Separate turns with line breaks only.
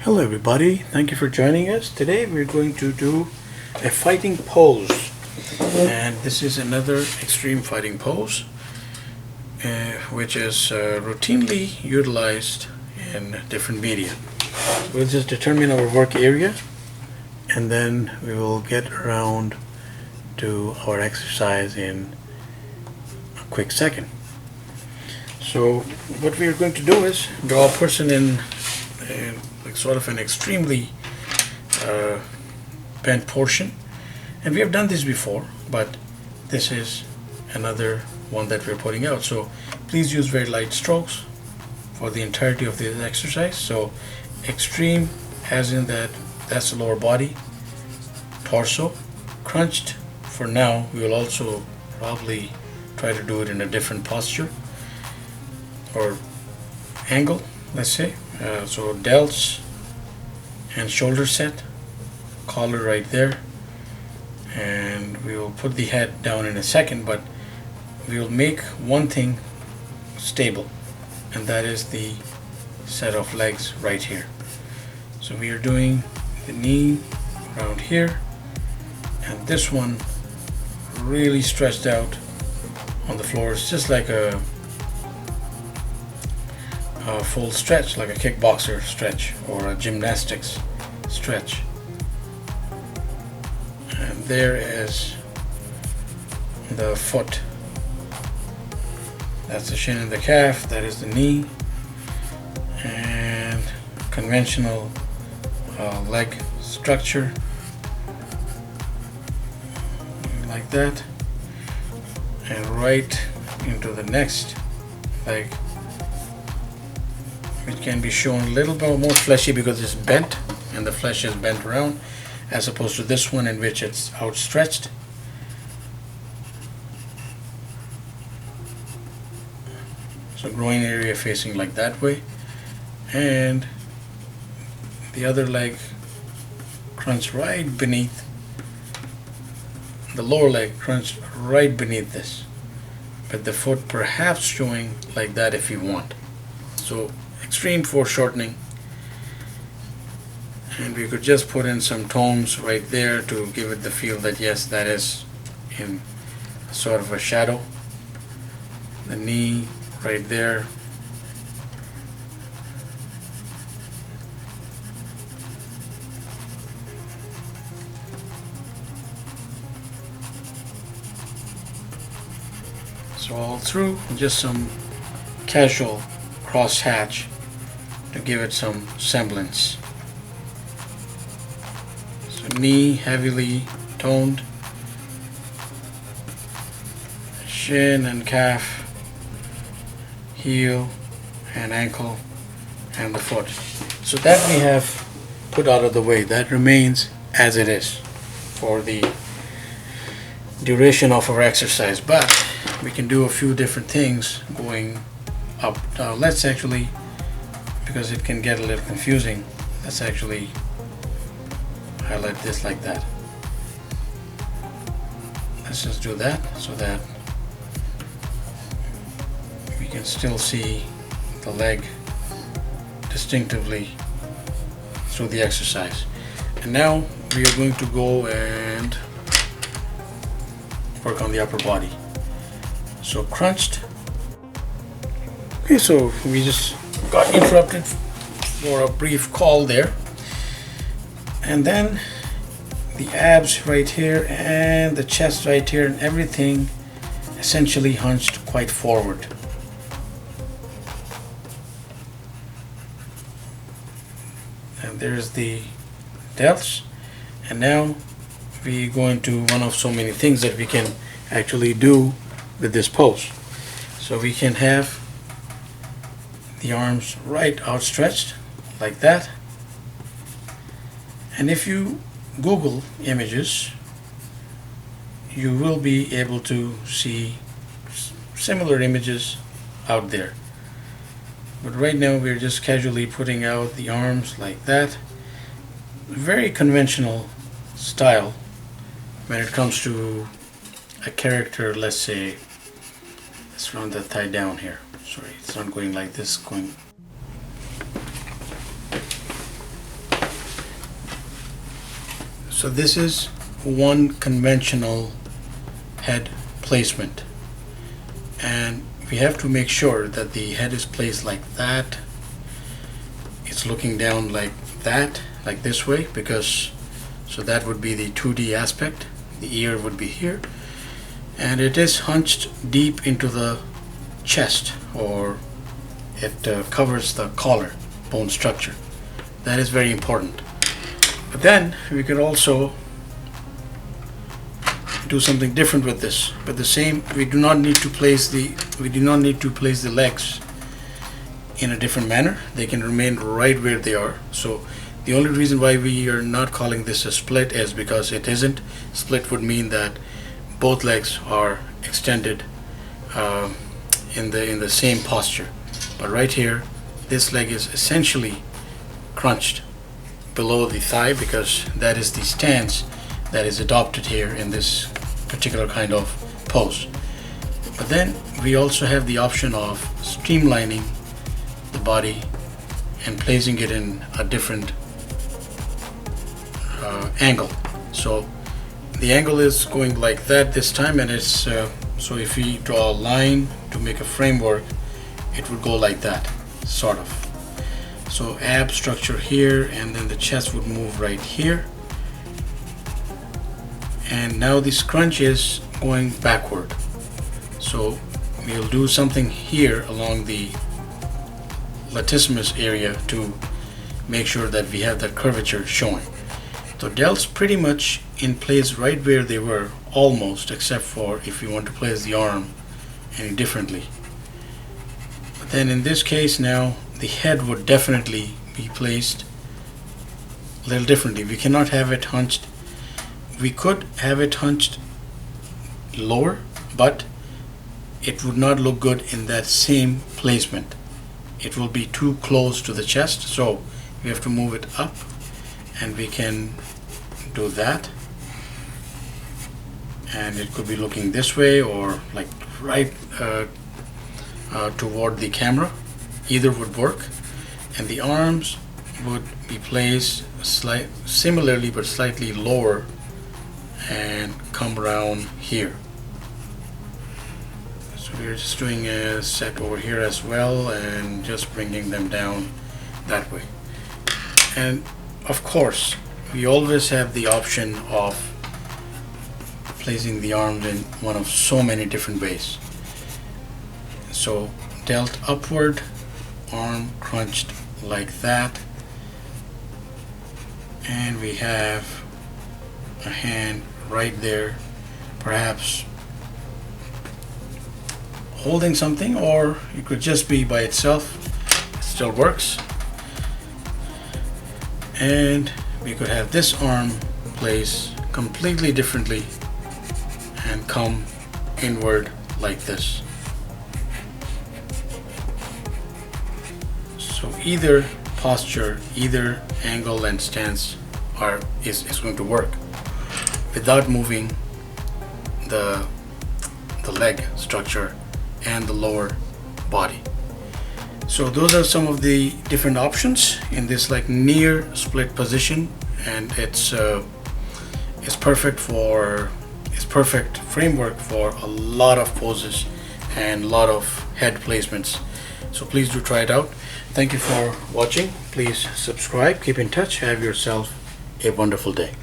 Hello everybody, thank you for joining us. Today we're going to do a fighting pose, and this is another extreme fighting pose which is routinely utilized in different media. We'll just determine our work area and then we will get around to our exercise in a quick second. So what we are going to do is draw a person in like sort of an extremely bent portion, and we have done this before, but this is another one that we're putting out. So please use very light strokes for the entirety of this exercise. So extreme as in that's the lower body, torso, crunched. For now we will also probably try to do it in a different posture or angle, let's say. So delts and shoulder set, collar right there, and we will put the head down in a second, but we will make one thing stable, and that is the set of legs right here. So we are doing the knee around here, and this one really stretched out on the floor. It's just like a full stretch, like a kickboxer stretch or a gymnastics stretch. And there is the foot. That's the shin and the calf. That is the knee. And conventional leg structure like that. And right into the next leg, which can be shown a little bit more fleshy because it's bent and the flesh is bent around, as opposed to this one in which it's outstretched. So groin area facing like that way, and the other leg crunched right beneath, the lower leg crunched right beneath this, but the foot perhaps showing like that if you want. So extreme foreshortening, and we could just put in some tones right there to give it the feel that yes, that is in sort of a shadow. The knee right there, so all through just some casual cross hatch to give it some semblance. So knee heavily toned, shin and calf, heel and ankle, and the foot. So that we have put out of the way. That remains as it is for the duration of our exercise, but we can do a few different things going up. Now let's actually, because it can get a little confusing, let's actually highlight this like that. Let's just do that so that we can still see the leg distinctively through the exercise. And now we are going to go and work on the upper body. So crunched. Okay, so we just got interrupted for a brief call there, and then the abs right here and the chest right here and everything essentially hunched quite forward. And there's the delts, and now we go into one of so many things that we can actually do with this pose. So we can have the arms right outstretched like that, and if you Google images you will be able to see similar images out there, but right now we're just casually putting out the arms like that. Very conventional style when it comes to a character. Let's say, let's run the thigh down here. Sorry, it's not going like this, going So this is one conventional head placement, and we have to make sure that the head is placed like that. It's looking down like that, like this way, because so that would be the 2D aspect. The ear would be here, and it is hunched deep into the chest, or it covers the collar bone structure. That is very important. But then we could also do something different with this. But the same, we do not need to place the legs in a different manner. They can remain right where they are. So the only reason why we are not calling this a split is because it isn't. Split would mean that both legs are extended in the same posture. But right here, this leg is essentially crunched below the thigh, because that is the stance that is adopted here in this particular kind of pose. But then we also have the option of streamlining the body and placing it in a different angle. So the angle is going like that this time, and it's so if we draw a line to make a framework, it would go like that, sort of. So ab structure here, and then the chest would move right here. And now the scrunch is going backward. So we'll do something here along the latissimus area to make sure that we have that curvature showing. So delts pretty much in place right where they were, almost, except for if you want to place the arm any differently. But then in this case now, the head would definitely be placed a little differently. We cannot have it hunched. We could have it hunched lower, but it would not look good in that same placement. It will be too close to the chest, so we have to move it up, and we can do that. And it could be looking this way, or like right toward the camera. Either would work. And the arms would be placed similarly but slightly lower and come around here. So we're just doing a set over here as well, and just bringing them down that way. And of course, we always have the option of placing the arms in one of so many different ways. So delt upward, arm crunched like that, and we have a hand right there, perhaps holding something, or it could just be by itself. It still works. And we could have this arm placed completely differently and come inward like this. So either posture, either angle and stance is going to work without moving the leg structure and the lower body. So those are some of the different options in this like near split position, and it's perfect framework for a lot of poses and a lot of head placements. So please do try it out. Thank you for watching. Please subscribe, keep in touch, have yourself a wonderful day.